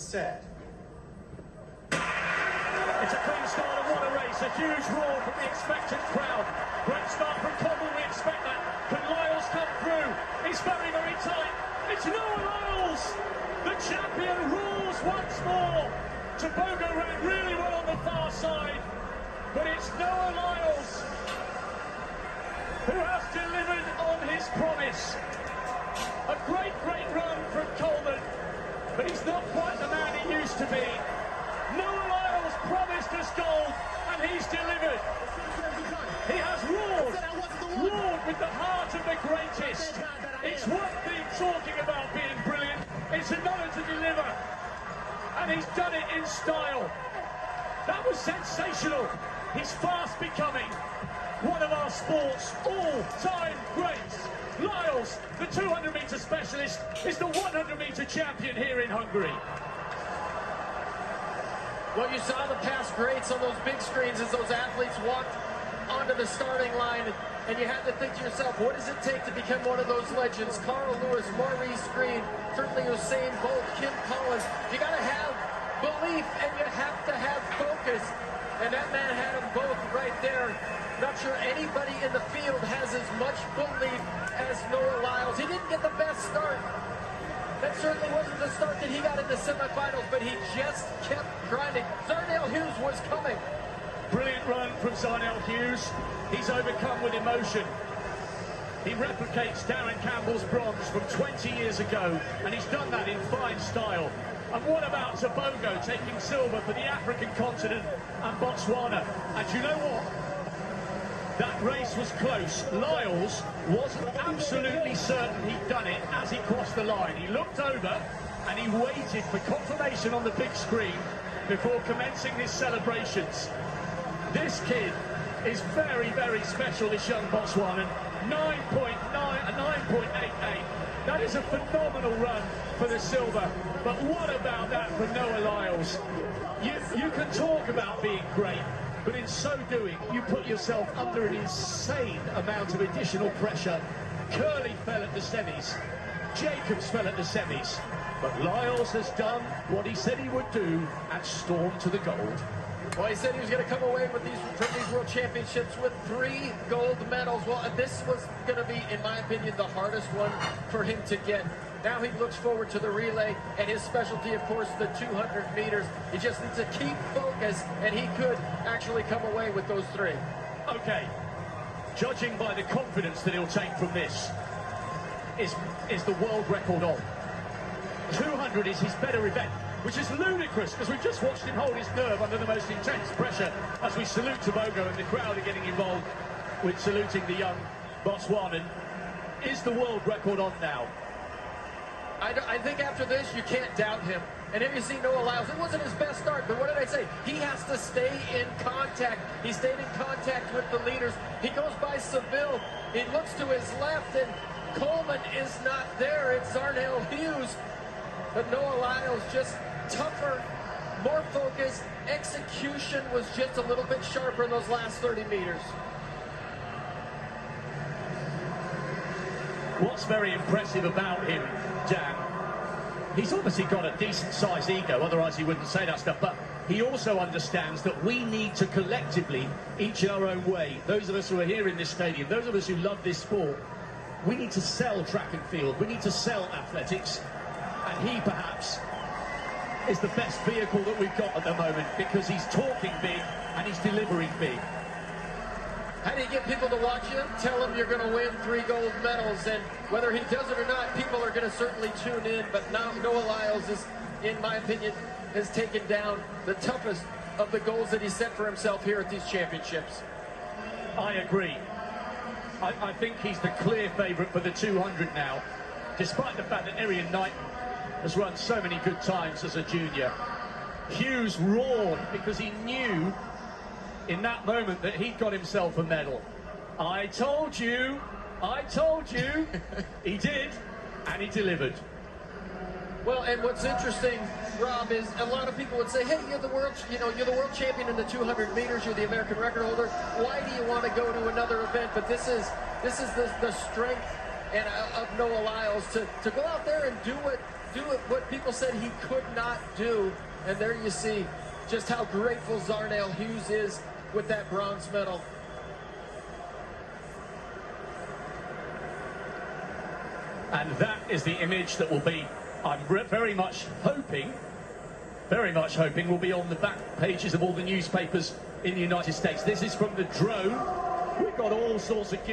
set. It's a clean start and what a race. A huge roar from the expectant crowd. Great start from Cobble, we expect that. Can Lyles come through? It's very, very tight. It's Noah Lyles. The champion rules once more. Tobogo ran really well on the far side, but it's Noah Lyles who has delivered on his promise. A great, great run from Coleman, but he's not quite the man he used to be. Noah Lyles promised us gold, and he's delivered. He has roared with the heart of the greatest. It's one thing talking about being brilliant, it's another to deliver. And he's done it in style. That was sensational. He's fast becoming one of our sport's all-time greats. Lyles, the 200-metre specialist, is the 100-metre champion here in Hungary. Well, you saw the past greats on those big screens as those athletes walked onto the starting line, and you had to think to yourself, what does it take to become one of those legends? Carl Lewis, Maurice Green, certainly Usain Bolt, Kim Collins. You got to have belief and you have to have focus, and that man had them both right there. Not sure anybody in the field has as much belief as Noah Lyles. He didn't get the best start. That certainly wasn't the start that he got in the semifinals, but he just kept grinding. Zarnell Hughes was coming. Brilliant run from Zarnell Hughes. He's overcome with emotion. He replicates Darren Campbell's bronze from 20 years ago, and he's done that in fine style. And what about Tobogo taking silver for the African continent and Botswana? And you know what? That race was close. Lyles wasn't absolutely certain he'd done it as he crossed the line. He looked over and he waited for confirmation on the big screen before commencing his celebrations. This kid is very, very special, this young Botswanan. 9.88. That is a phenomenal run for the silver. But what about that for Noah Lyles? You can talk about being great, but in so doing, you put yourself under an insane amount of additional pressure. Curley fell at the semis. Jacobs fell at the semis. But Lyles has done what he said he would do and stormed to the gold. Well, he said he was going to come away with from these World Championships with 3 gold medals. Well, this was going to be, in my opinion, the hardest one for him to get. Now he looks forward to the relay, and his specialty, of course, the 200 meters. He just needs to keep focus, and he could actually come away with those 3. Okay, judging by the confidence that he'll take from this, is the world record on. 200 is his better event, which is ludicrous because we've just watched him hold his nerve under the most intense pressure as we salute Tobogo, and the crowd are getting involved with saluting the young Botswanan. Is the world record on now? I think after this, you can't doubt him. And here you see Noah Lyles. It wasn't his best start, but what did I say? He has to stay in contact. He stayed in contact with the leaders. He goes by Seville. He looks to his left, and Coleman is not there. It's Zarnell Hughes. But Noah Lyles just tougher, more focused. Execution was just a little bit sharper in those last 30 meters. What's very impressive about him, Dan, he's obviously got a decent-sized ego, otherwise he wouldn't say that stuff, but he also understands that we need to collectively, each in our own way, those of us who are here in this stadium, those of us who love this sport, we need to sell track and field, we need to sell athletics, and he perhaps is the best vehicle that we've got at the moment because he's talking big and he's delivering big. How do you get people to watch you? Tell them you're going to win 3 gold medals, and whether he does it or not, people are going to certainly tune in. But now Noah Lyles is, in my opinion, has taken down the toughest of the goals that he set for himself here at these championships. I agree. I think he's the clear favourite for the 200 now, despite the fact that Irian Knight has run so many good times as a junior. Hughes roared because he knew in that moment that he'd got himself a medal. I told you, he did, and he delivered. Well, and what's interesting, Rob, is a lot of people would say, hey, you're the world champion in the 200 meters, you're the American record holder. Why do you want to go to another event? But this is the strength of Noah Lyles to go out there and do what do what people said he could not do. And there you see just how grateful Zarnell Hughes is with that bronze medal. And that is the image that will be, I'm very much hoping, will be on the back pages of all the newspapers in the United States. This is from the drone. We've got all sorts of